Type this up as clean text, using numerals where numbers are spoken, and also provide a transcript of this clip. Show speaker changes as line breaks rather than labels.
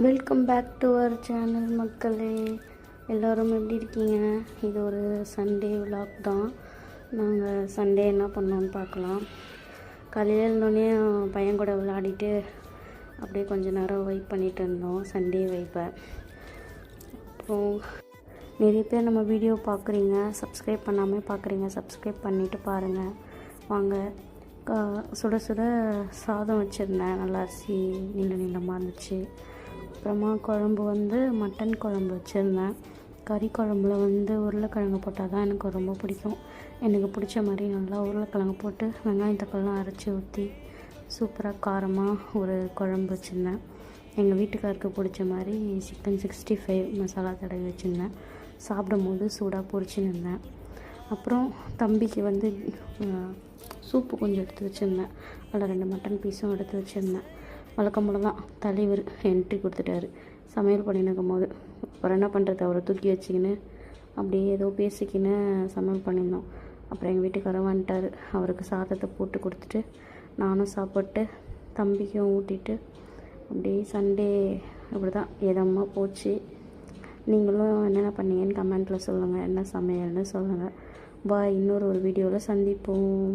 Welcome back to our channel மக்களே. எல்லோரும் எப்படி இருக்கீங்க? இது ஒரு சண்டே விலாக் தான். நாங்கள் சண்டே என்ன பண்ணோன்னு பார்க்கலாம். காலையில் இருந்தோடனே பையன் கூட விளையாடிட்டு அப்படியே கொஞ்சம் நேரம் வைப் பண்ணிகிட்டு இருந்தோம், சண்டே வைப்பை. அப்புறம் நிறைய பேர் நம்ம வீடியோ பார்க்குறீங்க, சப்ஸ்கிரைப் பண்ணாமல் பார்க்குறீங்க, சப்ஸ்கிரைப் பண்ணிவிட்டு பாருங்கள் வாங்க. சுட சுட சாதம் வச்சுருந்தேன், நல்லா அரிசி நீளமாக இருந்துச்சு. அப்புறமா குழம்பு மட்டன் குழம்பு வச்சுருந்தேன். கறி குழம்புல உருளைக்கிழங்கு போட்டால் தான் எனக்கு ரொம்ப பிடிக்கும். எனக்கு பிடிச்ச மாதிரி நல்லா உருளைக்கிழங்கு போட்டு வெங்காயம் தக்காளிலாம் அரைச்சி ஊற்றி சூப்பராக காரமாக ஒரு குழம்பு வச்சுருந்தேன். எங்கள் வீட்டுக்காருக்கு பிடிச்ச மாதிரி சிக்கன் 65 மசாலா தடவி வச்சுருந்தேன். சாப்பிடும் போது சூடாக பொரிச்சுன்னு இருந்தேன். அப்புறம் தம்பிக்கு சூப்பு கொஞ்சம் எடுத்து வச்சுருந்தேன். அதில் 2 மட்டன் பீஸும் எடுத்து வச்சுருந்தேன். வழக்கம் போல தான் தலைவர் என்ட்ரி கொடுத்துட்டாரு சமையல் பண்ணின்னு இருக்கும்போது. அப்புறம் என்ன பண்ணுறது, அவரை தூக்கி வச்சுக்கின்னு அப்படியே ஏதோ பேசிக்கின்னு சமையல் பண்ணியிருந்தோம். அப்புறம் எங்கள் வீட்டுக்காரர் வந்துட்டார். அவருக்கு சாதத்தை போட்டு கொடுத்துட்டு நானும் சாப்பிட்டு தம்பிக்கும் ஊட்டிட்டு அப்படியே சண்டே இப்படி தான் இதமாக போச்சு. நீங்களும் என்னென்ன பண்ணீங்கன்னு கமெண்ட்டில் சொல்லுங்கள், என்ன சமையல்னு சொல்லுங்கள். பாய், இன்னொரு வீடியோவில் சந்திப்போம்.